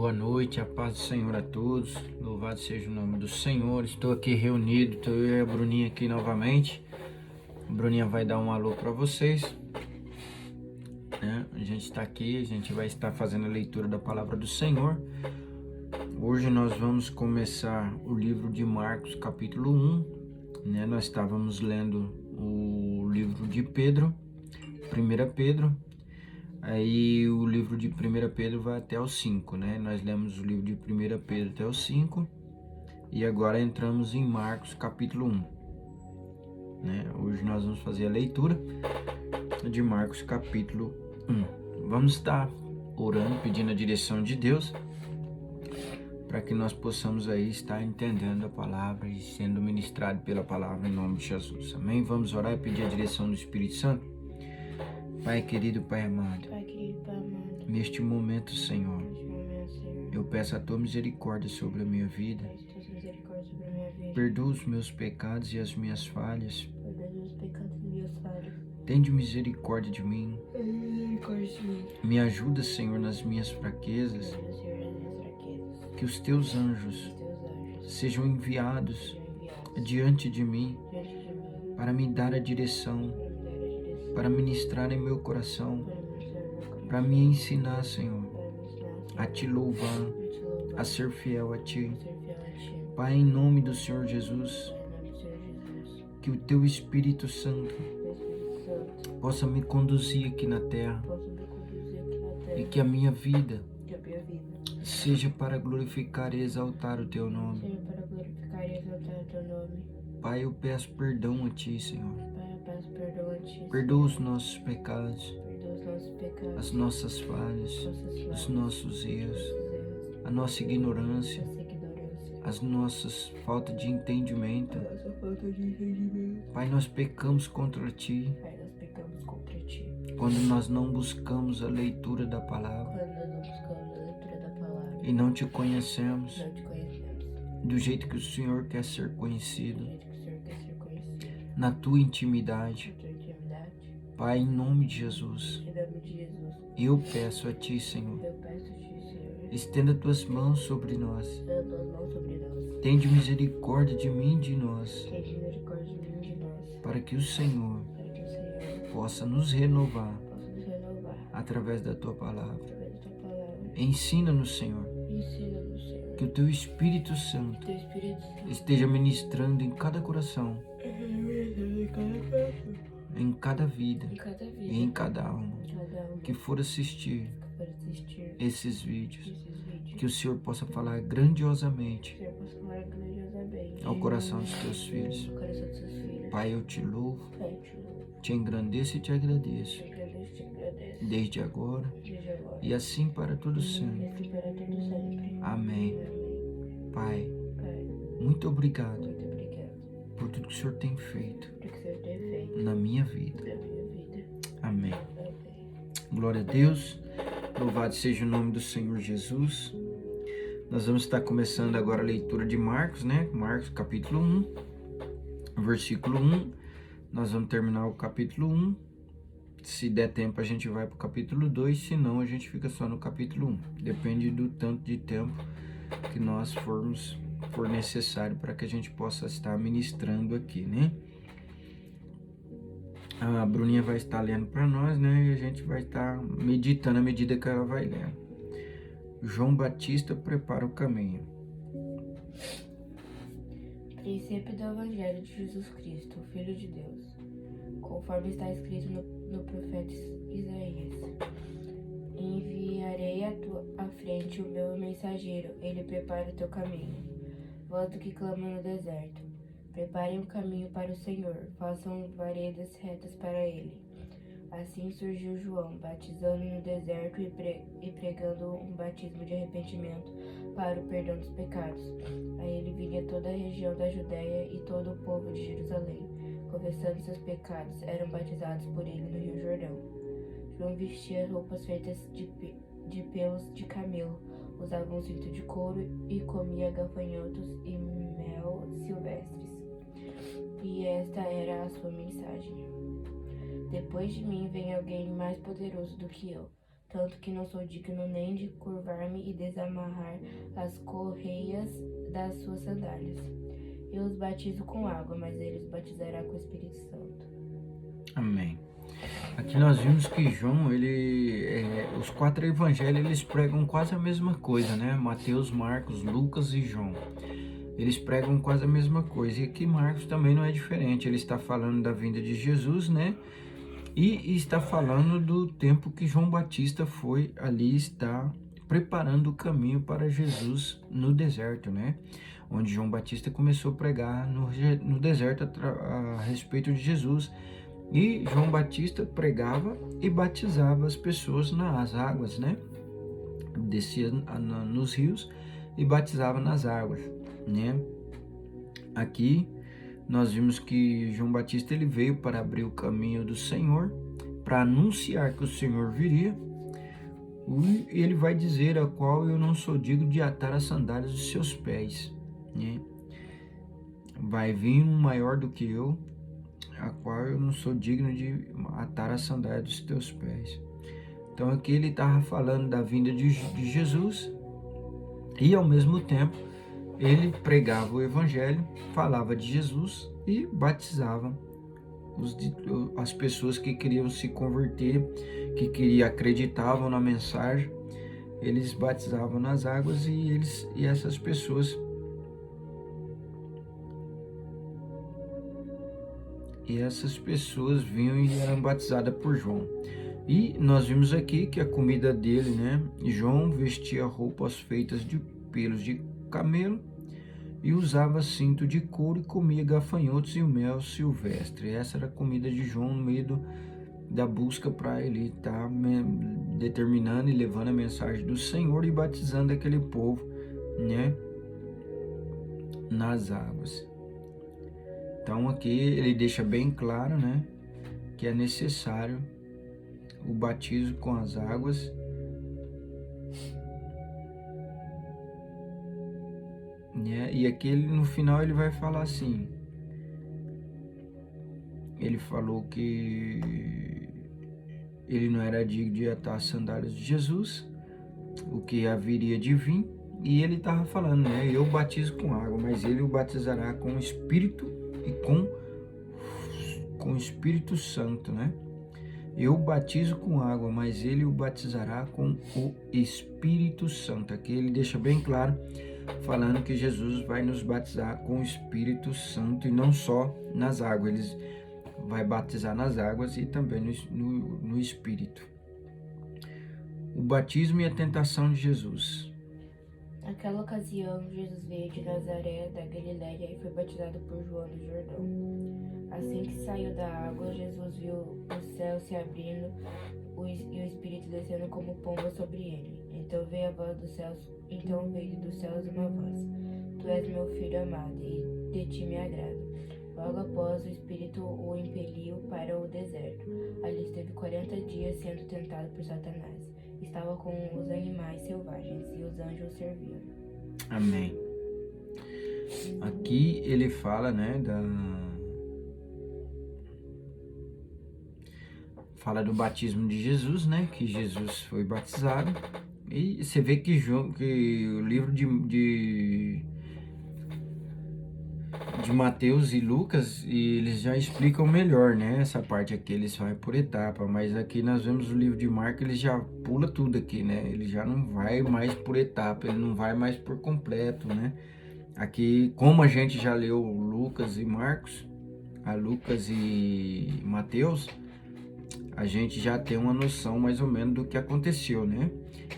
Boa noite, a paz do Senhor a todos. Louvado seja o nome do Senhor. Estou aqui reunido, estou eu e a Bruninha aqui novamente. A Bruninha vai dar um alô para vocês, né? A gente está aqui, a gente vai estar fazendo a leitura da palavra do Senhor. Hoje nós vamos começar o livro de Marcos, capítulo 1, né? Nós estávamos lendo o livro de Pedro, 1 Pedro. Aí o livro de 1 Pedro vai até o 5, né? Nós lemos o livro de 1 Pedro até o 5 e agora entramos em Marcos capítulo 1, né? Hoje nós vamos fazer a leitura de Marcos capítulo 1. Vamos estar orando, pedindo a direção de Deus para que nós possamos aí estar entendendo a palavra e sendo ministrado pela palavra em nome de Jesus. Amém? Vamos orar e pedir a direção do Espírito Santo. Pai querido, Pai amado, neste momento, Senhor, eu peço a Tua misericórdia sobre a minha vida. Perdoa os meus pecados e as minhas falhas. Tende misericórdia de mim. Me ajuda, Senhor, nas minhas fraquezas. Que os Teus anjos sejam enviados diante de mim para me dar a direção, para ministrar em meu coração, para me ensinar, Senhor, a Te louvar, a ser fiel a Ti. Pai, em nome do Senhor Jesus, que o Teu Espírito Santo possa me conduzir aqui na terra e que a minha vida seja para glorificar e exaltar o Teu nome. Pai, eu peço perdão a Ti, Senhor. Perdoa os nossos pecados, as nossas falhas, os nossos erros, a nossa ignorância, as nossas faltas de entendimento. Pai, nós pecamos contra Ti quando nós não buscamos a leitura da palavra e não Te conhecemos do jeito que o Senhor quer ser conhecido, na Tua intimidade. Pai, em nome de Jesus, eu peço a Ti, Senhor, estenda Tuas mãos sobre nós. Tende misericórdia de mim e de nós, para que o Senhor possa nos renovar através da Tua palavra. Ensina-nos, Senhor, que o Teu Espírito Santo esteja ministrando em cada coração, em cada vida e em cada alma que for assistir esses vídeos, que o Senhor possa falar grandiosamente ao coração dos Teus filhos. Pai, eu Te louvo, Te engrandeço e Te agradeço, desde agora e assim para todo sempre. Amém. Pai, muito obrigado por tudo que o Senhor tem feito na minha vida. Amém. Glória a Deus. Louvado seja o nome do Senhor Jesus. Nós vamos estar começando agora a leitura de Marcos, né? Marcos capítulo 1, versículo 1. Nós vamos terminar o capítulo 1. Se der tempo a gente vai para o capítulo 2, se não a gente fica só no capítulo 1. Depende do tanto de tempo que nós for necessário para que a gente possa estar ministrando aqui, né? A Bruninha vai estar lendo para nós, né? E a gente vai estar meditando à medida que ela vai lendo. João Batista prepara o caminho. Princípio do Evangelho de Jesus Cristo, o Filho de Deus, conforme está escrito no profeta Isaías. Enviarei à frente o meu mensageiro, ele prepara o teu caminho. Voz do que clama no deserto. Preparem um caminho para o Senhor, façam veredas retas para ele. Assim surgiu João, batizando no deserto e pregando um batismo de arrependimento para o perdão dos pecados. A ele vinha toda a região da Judéia e todo o povo de Jerusalém, confessando seus pecados, eram batizados por ele no Rio Jordão. João vestia roupas feitas de pelos de camelo, usava um cinto de couro e comia gafanhotos e mel silvestres. E esta era a sua mensagem: depois de mim vem alguém mais poderoso do que eu, tanto que não sou digno nem de curvar-me e desamarrar as correias das suas sandálias. Eu os batizo com água, mas ele os batizará com o Espírito Santo. Amém. Aqui nós vimos que João, os 4 evangelhos, eles pregam quase a mesma coisa, né? Mateus, Marcos, Lucas e João. Eles pregam quase a mesma coisa. E aqui Marcos também não é diferente. Ele está falando da vinda de Jesus, né? E está falando do tempo que João Batista foi ali, está preparando o caminho para Jesus no deserto, né? Onde João Batista começou a pregar no deserto a respeito de Jesus. E João Batista pregava e batizava as pessoas nas águas, né? Descia nos rios e batizava nas águas, né? Aqui nós vimos que João Batista ele veio para abrir o caminho do Senhor, para anunciar que o Senhor viria. E ele vai dizer: a qual eu não sou digno de atar as sandálias dos seus pés, né? Vai vir um maior do que eu, a qual eu não sou digno de atar a sandália dos teus pés. Então aqui ele estava falando da vinda de Jesus e ao mesmo tempo ele pregava o evangelho, falava de Jesus e batizava as pessoas que queriam se converter, que acreditavam na mensagem. Eles batizavam nas águas e essas pessoas vinham e eram batizadas por João. E nós vimos aqui que a comida dele, né? João vestia roupas feitas de pelos de camelo e usava cinto de couro e comia gafanhotos e o mel silvestre. Essa era a comida de João no meio da busca para ele estar determinando e levando a mensagem do Senhor e batizando aquele povo, né? Nas águas. Então aqui ele deixa bem claro, né, que é necessário o batismo com as águas, né? E aqui no final ele vai falar assim, ele falou que ele não era digno de atar as sandálias de Jesus, o que haveria de vir, e ele estava falando, né, eu batizo com água, mas ele o batizará com o Espírito e com o Espírito Santo, né? Eu batizo com água, mas ele o batizará com o Espírito Santo. Aqui ele deixa bem claro, falando que Jesus vai nos batizar com o Espírito Santo e não só nas águas. Ele vai batizar nas águas e também no Espírito. O batismo e a tentação de Jesus. Naquela ocasião, Jesus veio de Nazaré, da Galiléia, e foi batizado por João no Jordão. Assim que saiu da água, Jesus viu o céu se abrindo e o Espírito descendo como pomba sobre ele. Então veio dos céus uma voz: Tu és meu filho amado, e de ti me agrado. Logo após, o Espírito o impeliu para o deserto. Ali esteve 40 dias sendo tentado por Satanás. Estava com os animais selvagens e os anjos o serviam. Amém. Aqui ele fala, né, fala do batismo de Jesus, né, que Jesus foi batizado. E você vê que o livro de Mateus e Lucas, e eles já explicam melhor, né? Essa parte aqui eles vai por etapa, mas aqui nós vemos o livro de Marcos, ele já pula tudo aqui, né? Ele já não vai mais por etapa, ele não vai mais por completo, né? Aqui, como a gente já leu Lucas e Marcos, Lucas e Mateus, a gente já tem uma noção mais ou menos do que aconteceu, né?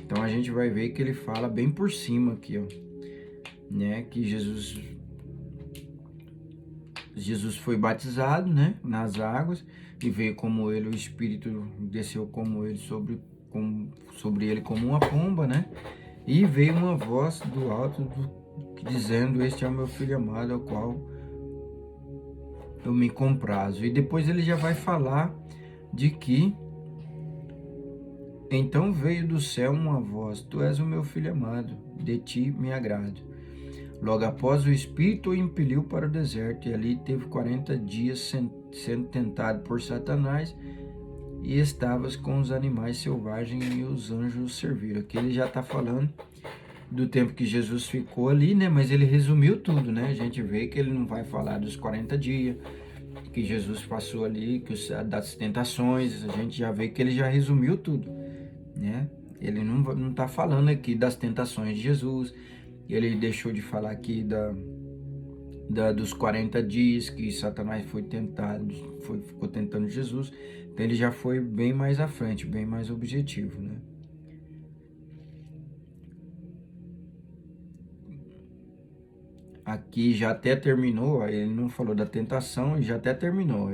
Então a gente vai ver que ele fala bem por cima aqui, ó, né? Que Jesus foi batizado, né, nas águas, e veio como ele, o Espírito desceu como ele sobre ele como uma pomba, né? E veio uma voz do alto dizendo: Este é o meu filho amado, ao qual eu me comprazo. E depois ele já vai falar de que então veio do céu uma voz: Tu és o meu filho amado, de ti me agrado. Logo após, o Espírito o impeliu para o deserto, e ali teve 40 dias sendo tentado por Satanás, e estavas com os animais selvagens e os anjos o serviram. Aqui ele já está falando do tempo que Jesus ficou ali, né? Mas ele resumiu tudo, né? A gente vê que ele não vai falar dos 40 dias que Jesus passou ali, das tentações. A gente já vê que ele já resumiu tudo, né? Ele não está falando aqui das tentações de Jesus. Ele deixou de falar aqui dos 40 dias que Satanás ficou tentando Jesus. Então ele já foi bem mais à frente, bem mais objetivo, né? Aqui já até terminou, ele não falou da tentação e já até terminou.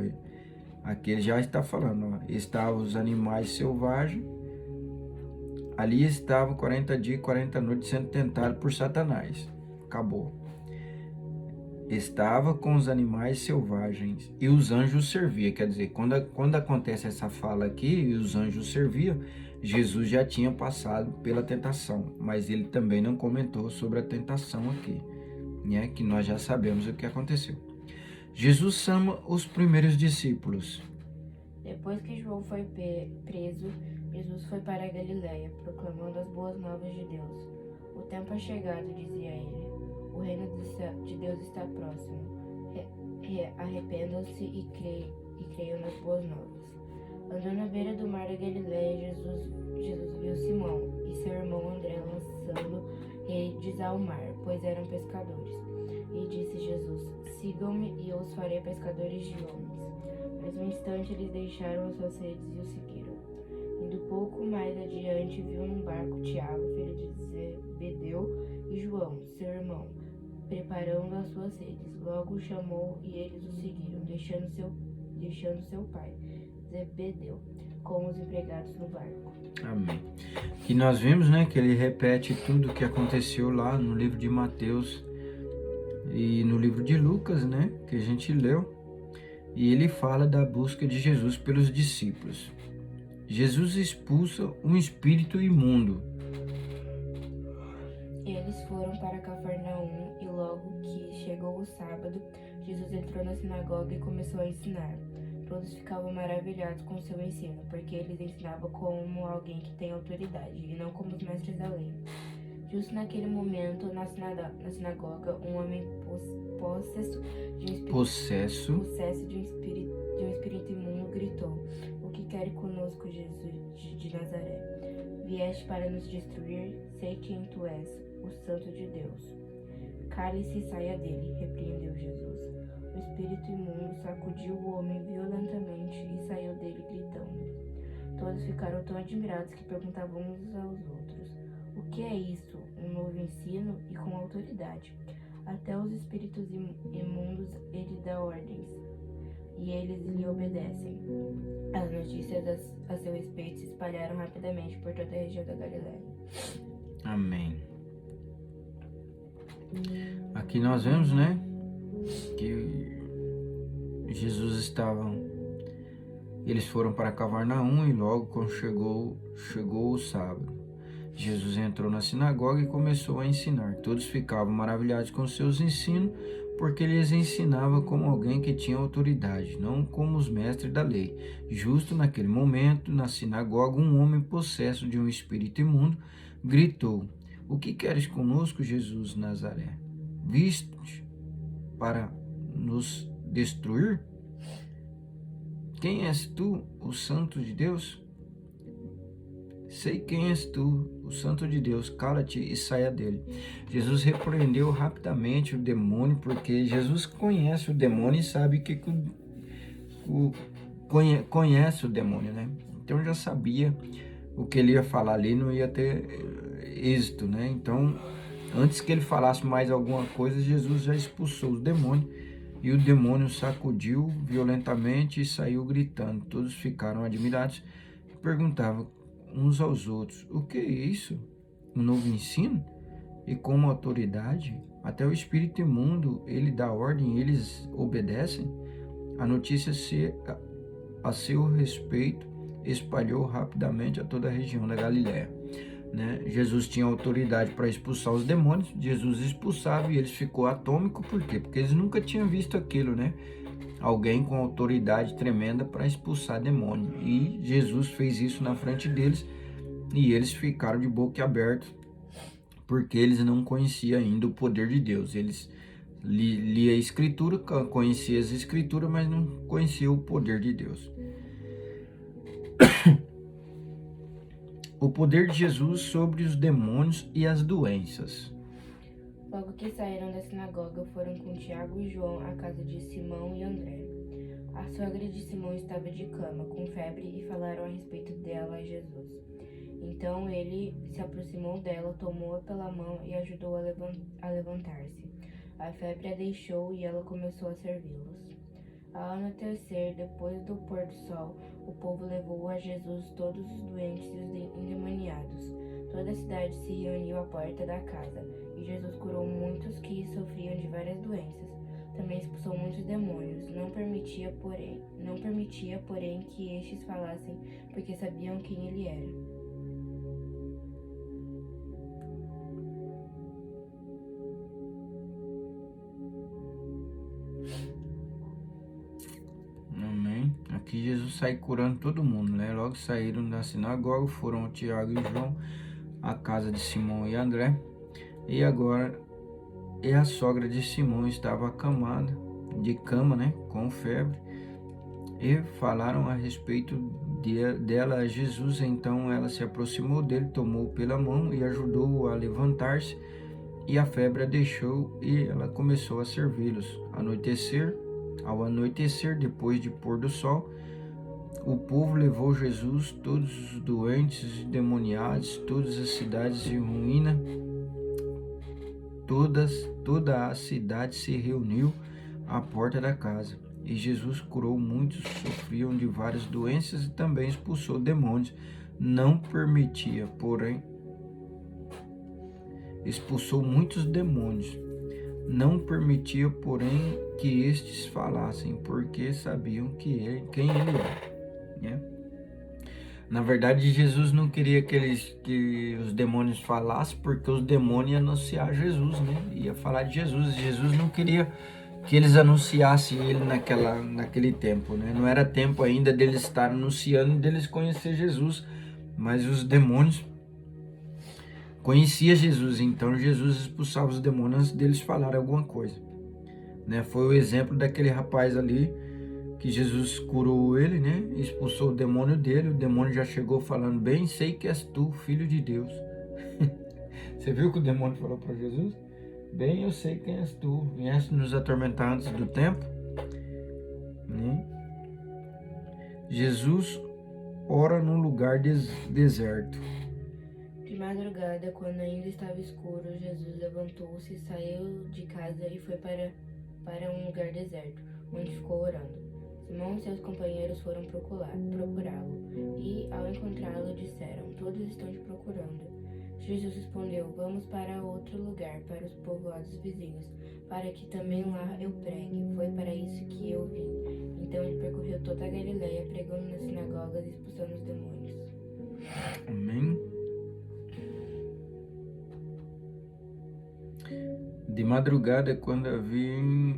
Aqui ele já está falando, ó, estavam os animais selvagens, ali estavam 40 dias e 40 noites sendo tentados por Satanás. Acabou. Estava com os animais selvagens e os anjos serviam. Quer dizer, quando acontece essa fala aqui e os anjos serviam, Jesus já tinha passado pela tentação, mas ele também não comentou sobre a tentação aqui, né? Que nós já sabemos o que aconteceu. Jesus chama os primeiros discípulos. Depois que João foi preso, Jesus foi para a Galiléia, proclamando as boas novas de Deus. O tempo é chegado, dizia ele. O reino de Deus está próximo. Arrependam-se e creiam nas boas novas. Andando à beira do mar da Galiléia, Jesus viu Simão e seu irmão André lançando redes ao mar, pois eram pescadores. E disse Jesus: sigam-me e eu os farei pescadores de homens. Mas um instante eles deixaram as suas redes e o seguiram. Indo pouco mais adiante, viu num barco Tiago, filho de Zebedeu, e João, seu irmão, preparando as suas redes. Logo o chamou e eles o seguiram, deixando seu pai, Zebedeu, com os empregados no barco. Amém. E nós vimos, né, que ele repete tudo o que aconteceu lá no livro de Mateus e no livro de Lucas, né, que a gente leu. E ele fala da busca de Jesus pelos discípulos. Jesus expulsa um espírito imundo. Eles foram para Cafarnaum e logo que chegou o sábado, Jesus entrou na sinagoga e começou a ensinar. Todos ficavam maravilhados com seu ensino, porque ele ensinava como alguém que tem autoridade e não como os mestres da lei. Justo naquele momento, na sinagoga, um homem possesso de um espírito imundo gritou: o que quer conosco, Jesus de Nazaré? Vieste para nos destruir? Sei quem tu és, o Santo de Deus. Cale-se e saia dele, repreendeu Jesus. O espírito imundo sacudiu o homem violentamente e saiu dele gritando. Todos ficaram tão admirados que perguntavam uns aos outros: o que é isso? Um novo ensino e com autoridade. Até os espíritos imundos ele dá ordens, e eles lhe obedecem. As notícias a seu respeito se espalharam rapidamente por toda a região da Galiléia. Amém. Aqui nós vemos, né, que eles foram para Cafarnaum e logo quando chegou o sábado, Jesus entrou na sinagoga e começou a ensinar. Todos ficavam maravilhados com seus ensinos, porque ele lhes ensinava como alguém que tinha autoridade, não como os mestres da lei. Justo naquele momento, na sinagoga, um homem possesso de um espírito imundo gritou: o que queres conosco, Jesus de Nazaré? Viste para nos destruir? Quem és tu, o Santo de Deus? Sei quem és tu, o Santo de Deus, cala-te e saia dele. Jesus repreendeu rapidamente o demônio, porque Jesus conhece o demônio e sabe que conhece o demônio, né? Então já sabia o que ele ia falar ali, não ia ter êxito, né? Então, antes que ele falasse mais alguma coisa, Jesus já expulsou os demônios e o demônio sacudiu violentamente e saiu gritando. Todos ficaram admirados e perguntavam uns aos outros: o que é isso? Um novo ensino? E como autoridade? Até o espírito imundo ele dá ordem, eles obedecem? A notícia a seu respeito espalhou rapidamente a toda a região da Galiléia, né? Jesus tinha autoridade para expulsar os demônios, Jesus expulsava e eles ficou atômico. Por quê? Porque eles nunca tinham visto aquilo, né? alguém com autoridade tremenda para expulsar demônio. E Jesus fez isso na frente deles e eles ficaram de boca aberta, porque eles não conheciam ainda o poder de Deus. Eles liam a Escritura, conheciam as Escrituras, mas não conheciam o poder de Deus. O poder de Jesus sobre os demônios e as doenças. Logo que saíram da sinagoga, foram com Tiago e João à casa de Simão e André. A sogra de Simão estava de cama, com febre, e falaram a respeito dela a Jesus. Então ele se aproximou dela, tomou-a pela mão e ajudou a levantar-se. A febre a deixou e ela começou a servi-los. Ao anoitecer, depois do pôr do sol, o povo levou a Jesus todos os doentes e os endemoniados. Toda a cidade se reuniu à porta da casa, e Jesus curou muitos que sofriam de várias doenças. Também expulsou muitos demônios. Não permitia, porém, que estes falassem, porque sabiam quem ele era. Amém. Aqui Jesus sai curando todo mundo, né? Logo saíram da sinagoga, foram a Tiago e João, à casa de Simão e André. E agora, a sogra de Simão estava acamada, de cama, né? Com febre. E falaram a respeito dela a Jesus. Então ela se aproximou dele, tomou pela mão e ajudou-o a levantar-se. E a febre a deixou e ela começou a servi-los. Ao anoitecer, depois de pôr do sol, o povo levou Jesus, todos os doentes e demoniados, todas as cidades em ruína. Toda a cidade se reuniu à porta da casa. E Jesus curou muitos que sofriam de várias doenças e também expulsou demônios. Expulsou muitos demônios. Não permitia, porém, que estes falassem, porque sabiam quem ele era, né? Na verdade, Jesus não queria que os demônios falassem, porque os demônios iam anunciar Jesus, né? Ia falar de Jesus. Jesus não queria que eles anunciassem ele naquele tempo, né? Não era tempo ainda deles estar anunciando, deles conhecer Jesus, mas os demônios conhecia Jesus, então Jesus expulsava os demônios antes deles falarem alguma coisa, né? Foi o exemplo daquele rapaz ali, que Jesus curou ele, né? Expulsou o demônio dele, o demônio já chegou falando: bem sei que és tu, filho de Deus. Você viu que o demônio falou para Jesus? Bem, eu sei quem és tu, vieste nos atormentar antes do tempo, né? Jesus ora num lugar deserto. De madrugada, quando ainda estava escuro, Jesus levantou-se, saiu de casa e foi para um lugar deserto, onde ficou orando. Simão e seus companheiros foram procurá-lo, e, ao encontrá-lo, disseram: todos estão te procurando. Jesus respondeu: vamos para outro lugar, para os povoados vizinhos, para que também lá eu pregue. Foi para isso que eu vim. Então ele percorreu toda a Galileia, pregando nas sinagogas e expulsando os demônios. Amém. De madrugada, quando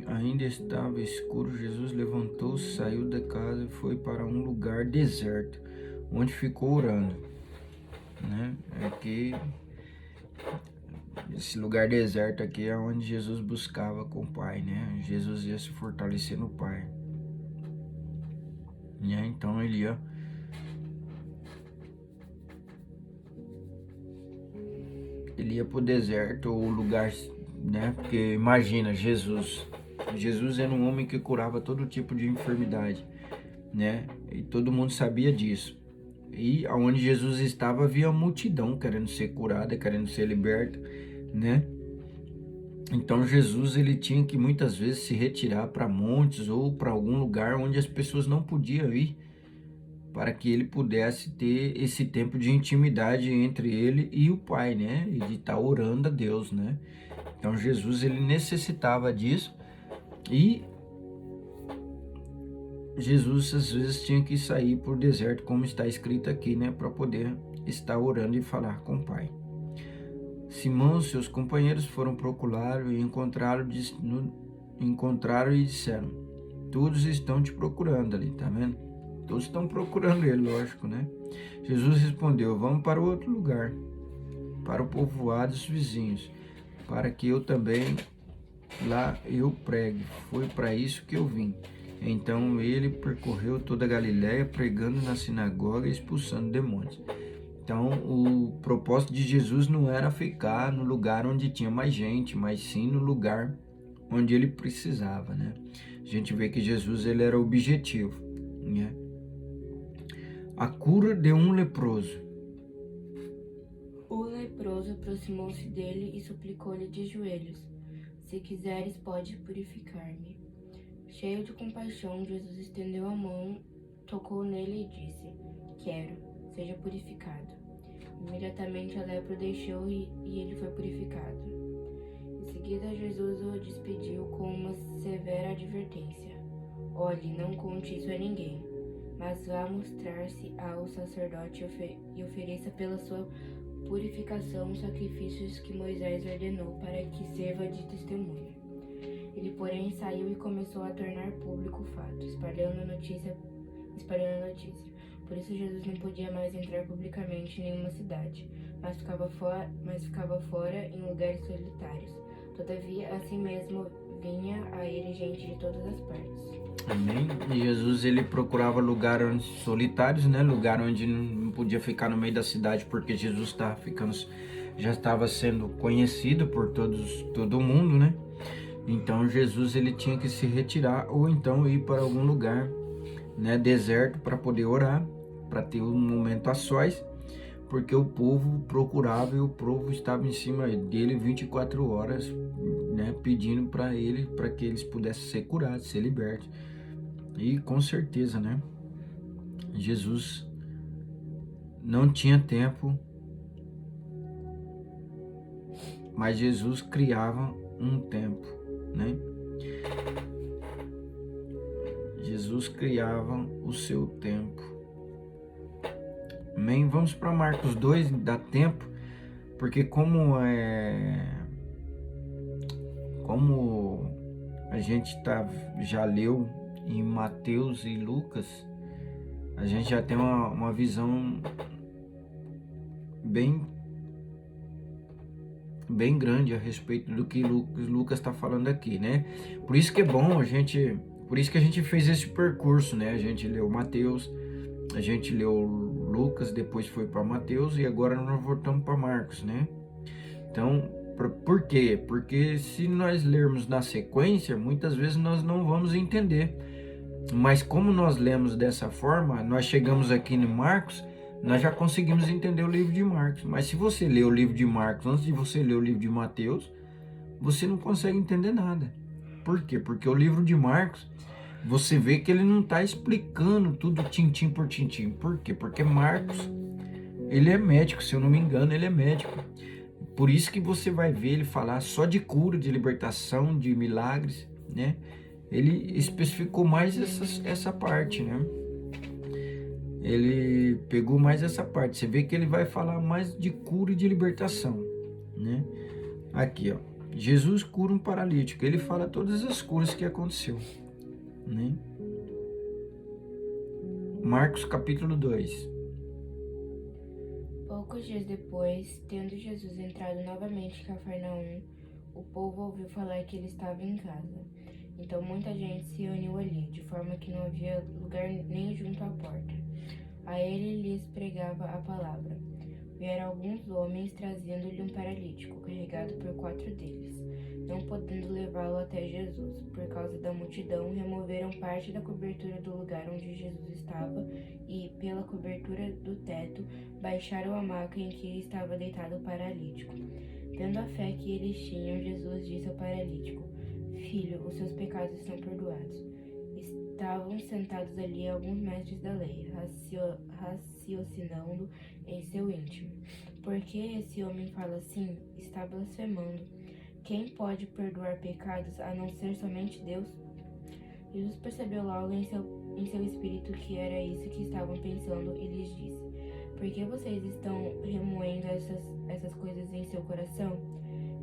ainda estava escuro, Jesus levantou-se, saiu da casa e foi para um lugar deserto, onde ficou orando, né? Aqui, esse lugar deserto aqui é onde Jesus buscava com o Pai, né? Jesus ia se fortalecer no Pai, né? Então ele ia para o deserto, ou lugar, né? Porque imagina, Jesus era um homem que curava todo tipo de enfermidade, né? E todo mundo sabia disso. E aonde Jesus estava, havia multidão querendo ser curada, querendo ser liberta, né? Então Jesus, ele tinha que muitas vezes se retirar para montes ou para algum lugar onde as pessoas não podiam ir, para que ele pudesse ter esse tempo de intimidade entre ele e o Pai, né? E de estar orando a Deus, né? Então Jesus, ele necessitava disso, e Jesus às vezes tinha que sair por deserto, como está escrito aqui, né? Para poder estar orando e falar com o Pai. Simão e seus companheiros foram procurá-lo e encontraram e disseram: Todos estão te procurando ali, tá vendo? Todos estão procurando ele, lógico, né? Jesus respondeu: vamos para outro lugar, para o povoado dos vizinhos, para que eu também lá eu pregue. Foi para isso que eu vim. Então ele percorreu toda a Galiléia, pregando na sinagoga e expulsando demônios. Então o propósito de Jesus não era ficar no lugar onde tinha mais gente, mas sim no lugar onde ele precisava, né? A gente vê que Jesus ele era objetivo, né? A cura de um leproso. O leproso aproximou-se dele e suplicou-lhe de joelhos: se quiseres, pode purificar-me. Cheio de compaixão, Jesus estendeu a mão, tocou nele e disse: quero, seja purificado. Imediatamente a lepra o deixou e ele foi purificado. Em seguida, Jesus o despediu com uma severa advertência: olhe, não conte isso a ninguém, mas vá mostrar-se ao sacerdote e ofereça pela sua purificação os sacrifícios que Moisés ordenou para que sirva de testemunho. Ele, porém, saiu e começou a tornar público o fato, espalhando a notícia. Por isso Jesus não podia mais entrar publicamente em nenhuma cidade, mas ficava fora em lugares solitários. Todavia, assim mesmo, vinha a ele gente de todas as partes. Amém? E Jesus ele procurava lugares solitários, né? Lugar onde não podia ficar no meio da cidade, porque Jesus já estava sendo conhecido por todo mundo, né? Então Jesus ele tinha que se retirar ou então ir para algum lugar, né, deserto, para poder orar, para ter um momento a sós, porque o povo procurava e o povo estava em cima dele 24 horas, né, pedindo para que eles pudessem ser curados, ser libertos. E com certeza, né, Jesus não tinha tempo, mas Jesus criava um tempo, né? Jesus criava o seu tempo. Amém? Vamos para Marcos 2, dá tempo, porque como a gente já leu em Mateus e Lucas, a gente já tem uma visão bem grande a respeito do que Lucas está falando aqui, né? Por isso que é bom por isso que a gente fez esse percurso, né? A gente leu Mateus, a gente leu Lucas, depois foi para Mateus e agora nós voltamos para Marcos, né? Então, por quê? Porque se nós lermos na sequência, muitas vezes nós não vamos entender. Mas como nós lemos dessa forma, nós chegamos aqui no Marcos, nós já conseguimos entender o livro de Marcos. Mas se você ler o livro de Marcos antes de você ler o livro de Mateus, você não consegue entender nada. Por quê? Porque o livro de Marcos, você vê que ele não está explicando tudo tintim por tintim. Por quê? Porque Marcos, ele é médico, se eu não me engano, ele é médico. Por isso que você vai ver ele falar só de cura, de libertação, de milagres, né? Ele especificou mais essa parte, né? Ele pegou mais essa parte. Você vê que ele vai falar mais de cura e de libertação, né? Aqui, ó. Jesus cura um paralítico. Ele fala todas as curas que aconteceu, né? Marcos capítulo 2. Poucos dias depois, tendo Jesus entrado novamente em Cafarnaum, o povo ouviu falar que ele estava em casa. Então muita gente se uniu ali, de forma que não havia lugar nem junto à porta. A ele lhes pregava a palavra. Vieram alguns homens trazendo-lhe um paralítico, carregado por 4 deles. Não podendo levá-lo até Jesus, por causa da multidão, removeram parte da cobertura do lugar onde Jesus estava e, pela cobertura do teto, baixaram a maca em que estava deitado o paralítico. Tendo a fé que eles tinham, Jesus disse ao paralítico: Filho, os seus pecados estão perdoados. Estavam sentados ali alguns mestres da lei, raciocinando em seu íntimo. Por que esse homem fala assim? Está blasfemando. Quem pode perdoar pecados a não ser somente Deus? Jesus percebeu logo em seu espírito que era isso que estavam pensando e lhes disse: Por que vocês estão remoendo essas coisas em seu coração?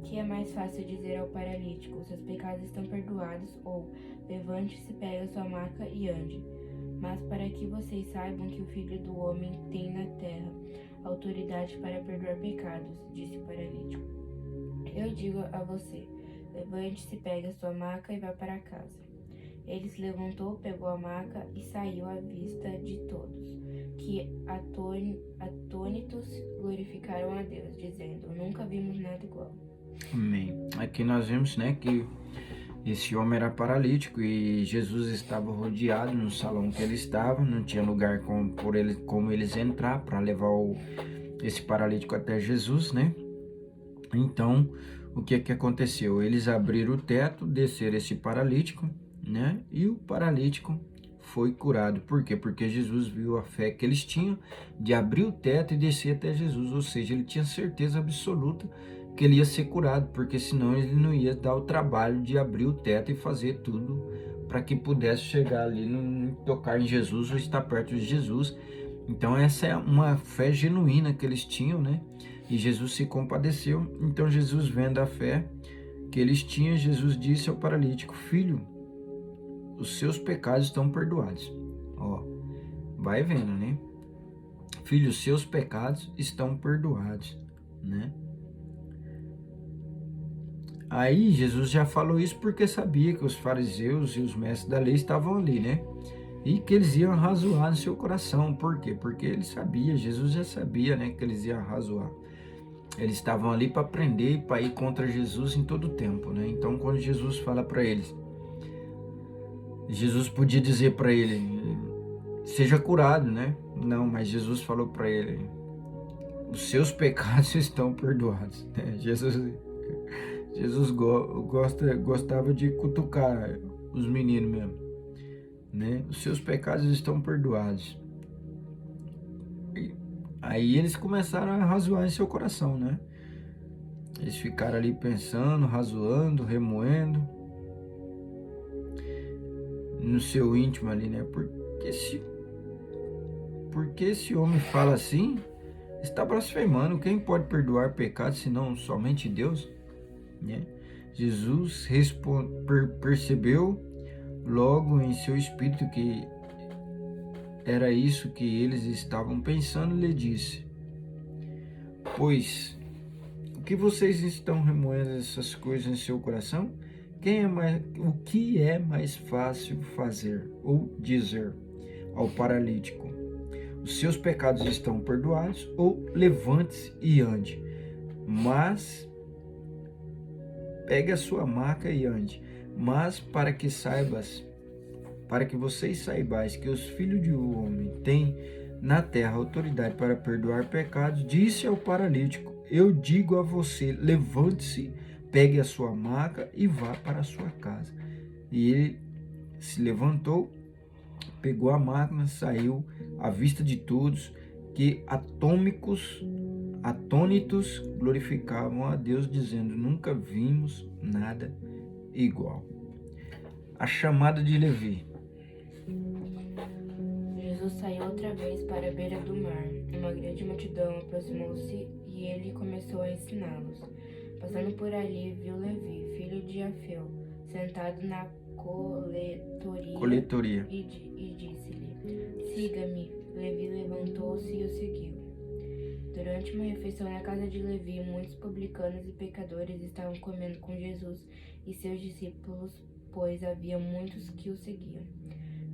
Que é mais fácil dizer ao paralítico: seus pecados estão perdoados, ou levante-se, pegue a sua maca e ande? Mas para que vocês saibam que o Filho do Homem tem na terra autoridade para perdoar pecados, disse o paralítico, eu digo a você: levante-se, pegue a sua maca e vá para casa. Ele se levantou, pegou a maca e saiu à vista de todos, que atônitos glorificaram a Deus, dizendo: nunca vimos nada igual. Amém. Aqui nós vemos, né, que esse homem era paralítico e Jesus estava rodeado no salão que ele estava, não tinha lugar como eles entrar para levar esse paralítico até Jesus, né? Então, o que aconteceu? Eles abriram o teto, desceram esse paralítico, né? E o paralítico foi curado. Por quê? Porque Jesus viu a fé que eles tinham de abrir o teto e descer até Jesus, ou seja, ele tinha certeza absoluta que ele ia ser curado, porque senão ele não ia dar o trabalho de abrir o teto e fazer tudo para que pudesse chegar ali, tocar em Jesus ou estar perto de Jesus. Então essa é uma fé genuína que eles tinham, né? E Jesus se compadeceu. Então Jesus, vendo a fé que eles tinham, Jesus disse ao paralítico: filho, os seus pecados estão perdoados. Ó, vai vendo, né? Filho, os seus pecados estão perdoados, né? Aí Jesus já falou isso porque sabia que os fariseus e os mestres da lei estavam ali, né? E que eles iam arrazoar no seu coração. Por quê? Porque ele sabia, Jesus já sabia, né, que eles iam arrazoar. Eles estavam ali para aprender e para ir contra Jesus em todo o tempo, né? Então, quando Jesus fala para eles, Jesus podia dizer para ele: seja curado, né? Não, mas Jesus falou para ele: os seus pecados estão perdoados, né? Jesus gostava de cutucar os meninos mesmo, né? Os seus pecados estão perdoados. Aí eles começaram a razoar em seu coração, né? Eles ficaram ali pensando, razoando, remoendo no seu íntimo ali, né? Porque esse homem fala assim, está blasfemando. Quem pode perdoar pecados senão somente Deus? Né? Jesus percebeu logo em seu espírito que era isso que eles estavam pensando e lhe disse: pois o que vocês estão remoendo essas coisas em seu coração? O que é mais fácil fazer ou dizer ao paralítico: os seus pecados estão perdoados, ou levante-se e ande? Mas pegue a sua maca e ande. Mas para que vocês saibais que os filhos de homem têm na terra autoridade para perdoar pecados, disse ao paralítico: eu digo a você, levante-se, pegue a sua maca e vá para a sua casa. E ele se levantou, pegou a maca, saiu à vista de todos, que atônitos glorificavam a Deus, dizendo: nunca vimos nada igual. A chamada de Levi. Jesus saiu outra vez para a beira do mar. Uma grande multidão aproximou-se e ele começou a ensiná-los. Passando por ali, viu Levi, filho de Alfeu, sentado na coletoria. E disse-lhe: siga-me. Levi levantou-se e o seguiu. Durante uma refeição na casa de Levi, muitos publicanos e pecadores estavam comendo com Jesus e seus discípulos, pois havia muitos que o seguiam.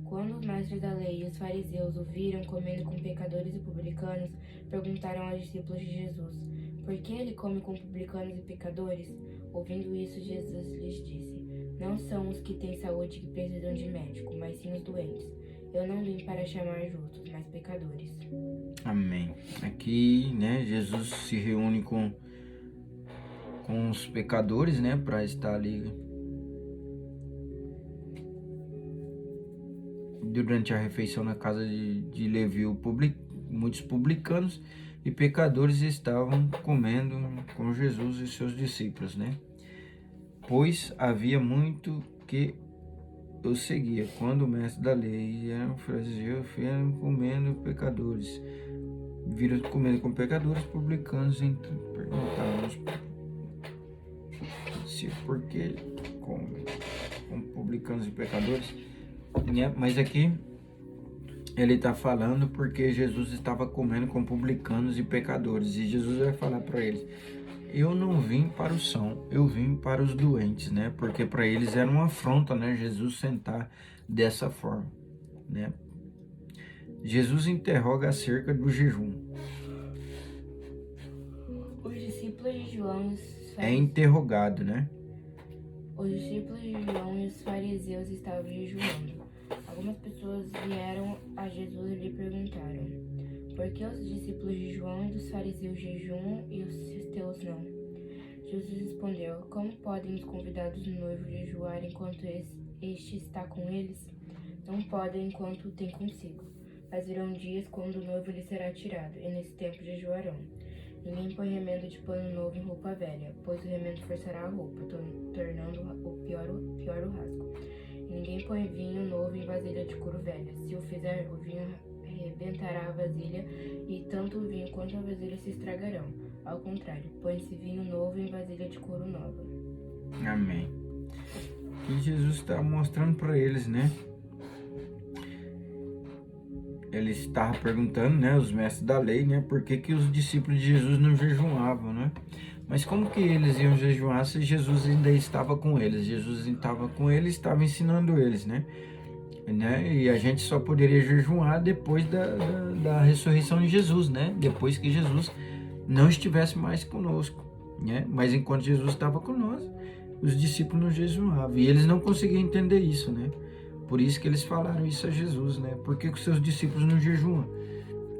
Quando os mestres da lei e os fariseus o viram comendo com pecadores e publicanos, perguntaram aos discípulos de Jesus: por que ele come com publicanos e pecadores? Ouvindo isso, Jesus lhes disse: não são os que têm saúde que precisam de médico, mas sim os doentes. Eu não vim para chamar justos, mas pecadores. Amém. Aqui, né, Jesus se reúne com os pecadores, né, para estar ali durante a refeição na casa de Levi. Muitos publicanos e pecadores estavam comendo com Jesus e seus discípulos, né? Pois havia muito que o seguia. Quando o mestre da lei e o fariseu viram comendo pecadores, viram comendo com pecadores, publicanos, perguntaram porque com publicanos e pecadores, né? Mas aqui ele está falando porque Jesus estava comendo com publicanos e pecadores, e Jesus vai falar para eles: eu não vim para os sãos, eu vim para os doentes, né? Porque para eles era uma afronta, né? Jesus sentar dessa forma, né? Jesus interroga acerca do jejum. Os discípulos de João É interrogado, né? Os discípulos de João e os fariseus estavam jejuando. Algumas pessoas vieram a Jesus e lhe perguntaram: por que os discípulos de João e dos fariseus jejuam e os teus não? Jesus respondeu: como podem os convidados do noivo jejuar enquanto este está com eles? Não podem enquanto o tem consigo. Mas virão dias quando o noivo lhe será tirado, e nesse tempo jejuarão. Ninguém põe remendo de pano novo em roupa velha, pois o remendo forçará a roupa, tornando pior o rasgo. E ninguém põe vinho novo em vasilha de couro velha. Se o fizer, o vinho arrebentará a vasilha, e tanto o vinho quanto a vasilha se estragarão. Ao contrário, põe-se vinho novo em vasilha de couro nova. Amém. E Jesus está mostrando para eles, né? Ele estava perguntando, né, os mestres da lei, né, por que os discípulos de Jesus não jejuavam, né? Mas como que eles iam jejuar se Jesus ainda estava com eles? Jesus estava com eles, estava ensinando eles, né? E a gente só poderia jejuar depois da ressurreição de Jesus, né? Depois que Jesus não estivesse mais conosco, né? Mas enquanto Jesus estava conosco, os discípulos não jejuavam. E eles não conseguiam entender isso, né? Por isso que eles falaram isso a Jesus, né? Por que os seus discípulos não jejuam?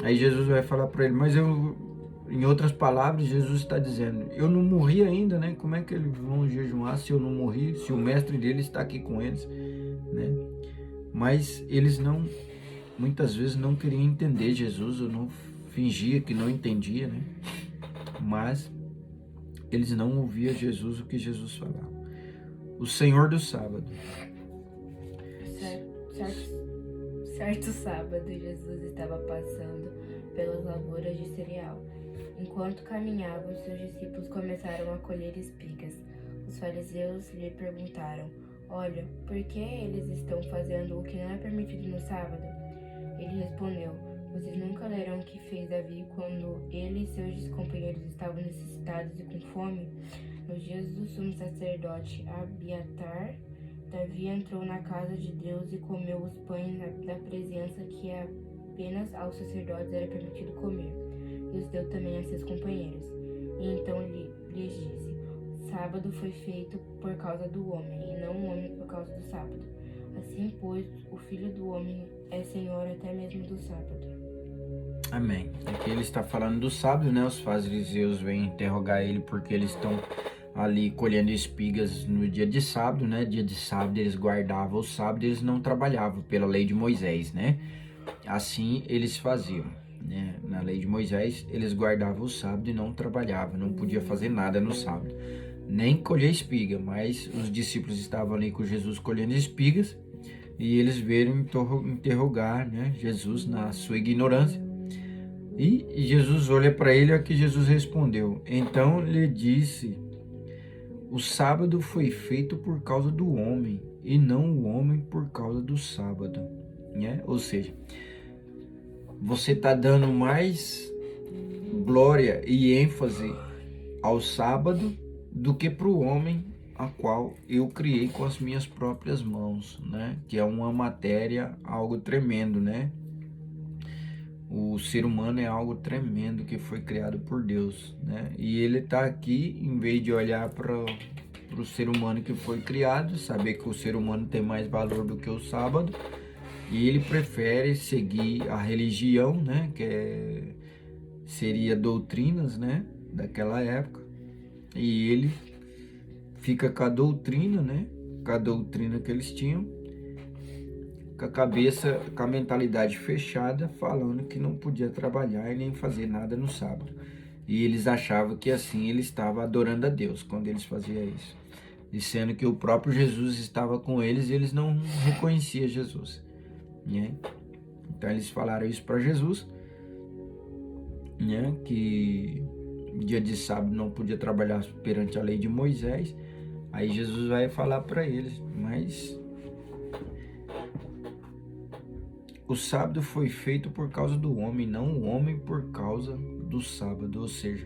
Aí Jesus vai falar para ele, mas em outras palavras, Jesus está dizendo: eu não morri ainda, né? Como é que eles vão jejuar se eu não morri, se o mestre deles está aqui com eles, né? Mas eles muitas vezes não queriam entender Jesus, ou não fingia que não entendia, né? Mas eles não ouviam Jesus, o que Jesus falava. O Senhor do sábado. Certo sábado, Jesus estava passando pelas lavouras de cereal. Enquanto caminhavam, seus discípulos começaram a colher espigas. Os fariseus lhe perguntaram: olha, por que eles estão fazendo o que não é permitido no sábado? Ele respondeu: vocês nunca leram o que fez Davi quando ele e seus companheiros estavam necessitados e com fome? Nos dias do sumo sacerdote Abiatar, Davi entrou na casa de Deus e comeu os pães da presença que apenas aos sacerdotes era permitido comer, e os deu também a seus companheiros. E então lhes disse: o sábado foi feito por causa do homem, e não o homem por causa do sábado. Assim, pois, o Filho do Homem é Senhor até mesmo do sábado. Amém. Aqui ele está falando do sábado, né? Os fariseus vêm interrogar ele porque eles estão ali colhendo espigas no dia de sábado, né? Dia de sábado eles guardavam o sábado, eles não trabalhavam pela lei de Moisés, né? Assim eles faziam, né? Na lei de Moisés eles guardavam o sábado e não trabalhavam, não podia fazer nada no sábado, nem colher espiga. Mas os discípulos estavam ali com Jesus colhendo espigas e eles vieram interrogar, né, Jesus na sua ignorância. E Jesus olha para ele, é que Jesus respondeu: então lhe disse, o sábado foi feito por causa do homem, e não o homem por causa do sábado, né? Ou seja, você está dando mais glória e ênfase ao sábado do que para o homem, a qual eu criei com as minhas próprias mãos, né? Que é uma matéria, algo tremendo, né? O ser humano é algo tremendo que foi criado por Deus, né? E ele está aqui, em vez de olhar para o ser humano que foi criado, saber que o ser humano tem mais valor do que o sábado, e ele prefere seguir a religião, né? Seria doutrinas, né? Daquela época, e ele fica com a doutrina, né? Com a doutrina que eles tinham, com a cabeça, com a mentalidade fechada, falando que não podia trabalhar e nem fazer nada no sábado. E eles achavam que assim ele estava adorando a Deus quando eles faziam isso. E sendo que o próprio Jesus estava com eles, eles não reconheciam Jesus, né? Então eles falaram isso para Jesus, né? Que dia de sábado não podia trabalhar perante a lei de Moisés. Aí Jesus vai falar para eles, mas o sábado foi feito por causa do homem, não o homem por causa do sábado. Ou seja,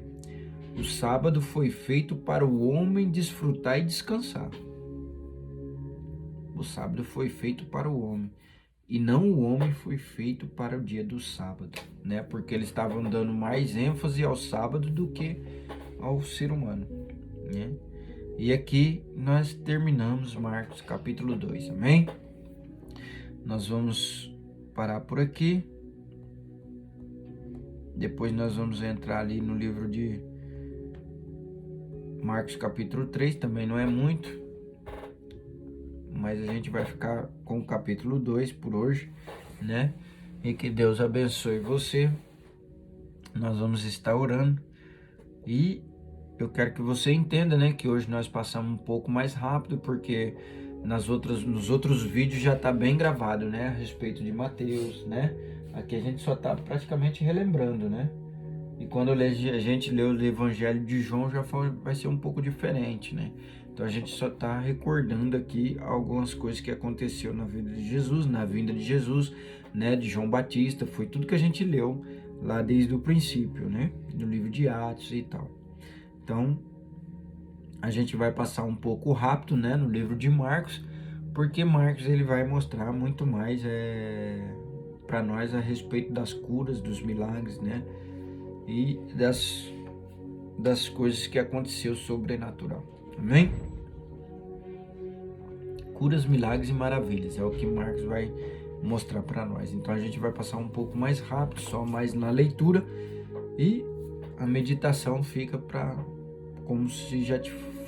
o sábado foi feito para o homem desfrutar e descansar. O sábado foi feito para o homem. E não o homem foi feito para o dia do sábado, né? Porque eles estavam dando mais ênfase ao sábado do que ao ser humano, né? E aqui nós terminamos Marcos capítulo 2, amém? Nós vamos parar por aqui. Depois nós vamos entrar ali no livro de Marcos capítulo 3, também não é muito, mas a gente vai ficar com o capítulo 2 por hoje, né? E que Deus abençoe você. Nós vamos estar orando e eu quero que você entenda, né, que hoje nós passamos um pouco mais rápido, porque nos outros vídeos já está bem gravado, né, a respeito de Mateus, né? Aqui a gente só está praticamente relembrando, né? E quando a gente lê o Evangelho de João vai ser um pouco diferente, né? Então a gente só está recordando aqui algumas coisas que aconteceu na vida de Jesus, na vinda de Jesus, né? De João Batista, foi tudo que a gente leu lá desde o princípio, né? No livro de Atos e tal. Então a gente vai passar um pouco rápido, né? No livro de Marcos, porque Marcos ele vai mostrar muito mais para nós a respeito das curas, dos milagres, né? E das coisas que aconteceu sobrenatural, amém? Curas, milagres e maravilhas, é o que Marcos vai mostrar para nós. Então a gente vai passar um pouco mais rápido, só mais na leitura, e a meditação fica para como se já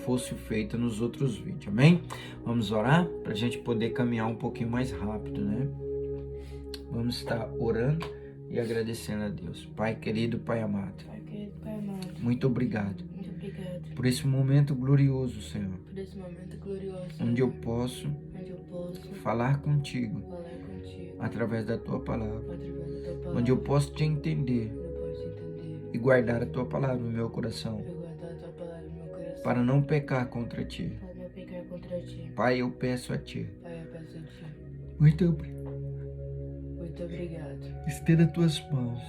fosse feita nos outros vídeos, amém? Vamos orar para a gente poder caminhar um pouquinho mais rápido, né? Vamos estar orando e agradecendo a Deus. Pai querido, Pai amado, muito obrigado por esse momento glorioso, Senhor, onde eu posso falar contigo através da Tua palavra, onde eu posso te entender e guardar a Tua palavra no meu coração, para não pecar contra Ti. Pai, eu peço a Ti. Muito obrigado. Estenda as Tuas mãos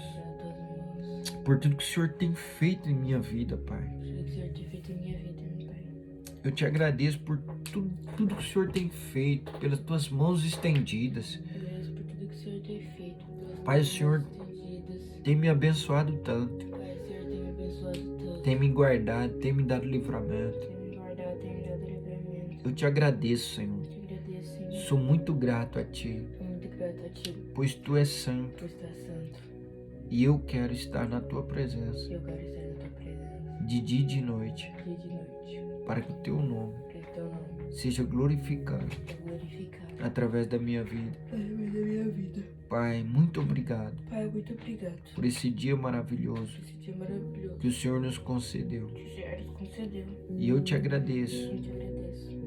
por tudo que o Senhor tem feito em minha vida, Pai. Eu te agradeço por tudo que o Senhor tem feito, pelas Tuas mãos estendidas. Pai, o Senhor tem me abençoado tanto. Tem me guardado, tem me dado livramento. Eu te agradeço, Senhor. Sou muito grato a Ti, pois Tu és santo. E eu quero estar na Tua presença, de dia e de noite, para que o Teu nome seja glorificado através da minha vida. Pai, muito obrigado por esse dia maravilhoso que o Senhor nos concedeu. E eu te agradeço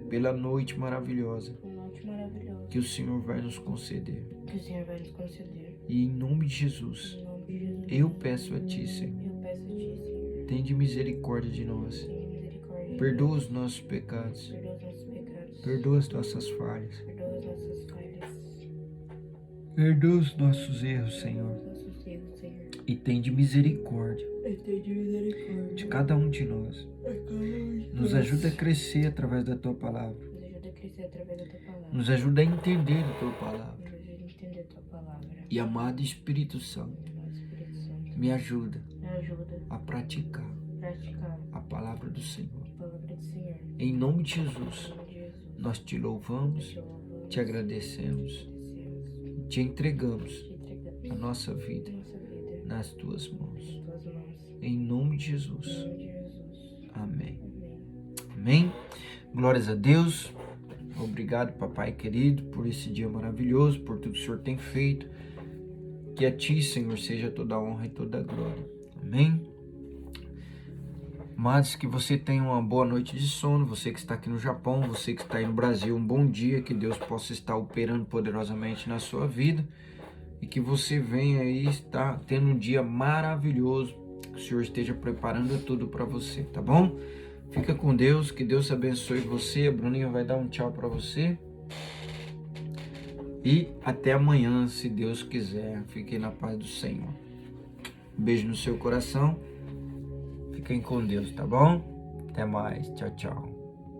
pela noite maravilhosa que o Senhor vai nos conceder. E em nome de Jesus, eu peço a Ti, Senhor, tende misericórdia de nós. Perdoa os nossos pecados. Perdoa as nossas falhas. Perdoa os nossos erros, Senhor. E tende misericórdia de cada um de nós. Nos ajuda a crescer através da Tua palavra. Nos ajuda a entender a Tua palavra. E amado Espírito Santo, me ajuda a praticar a palavra do Senhor. Em nome de Jesus, nós te louvamos, te agradecemos, te entregamos a nossa vida nas Tuas mãos. Em nome de Jesus. Amém. Amém. Glórias a Deus. Obrigado, papai querido, por esse dia maravilhoso, por tudo que o Senhor tem feito. Que a Ti, Senhor, seja toda a honra e toda a glória. Amém. Mas que você tenha uma boa noite de sono, você que está aqui no Japão, você que está aí no Brasil, um bom dia, que Deus possa estar operando poderosamente na sua vida e que você venha aí estar tendo um dia maravilhoso, que o Senhor esteja preparando tudo para você, tá bom? Fica com Deus, que Deus abençoe você. A Bruninha vai dar um tchau para você. E até amanhã, se Deus quiser. Fiquem na paz do Senhor. Um beijo no seu coração. Fiquem com Deus, tá bom? Até mais. Tchau, tchau.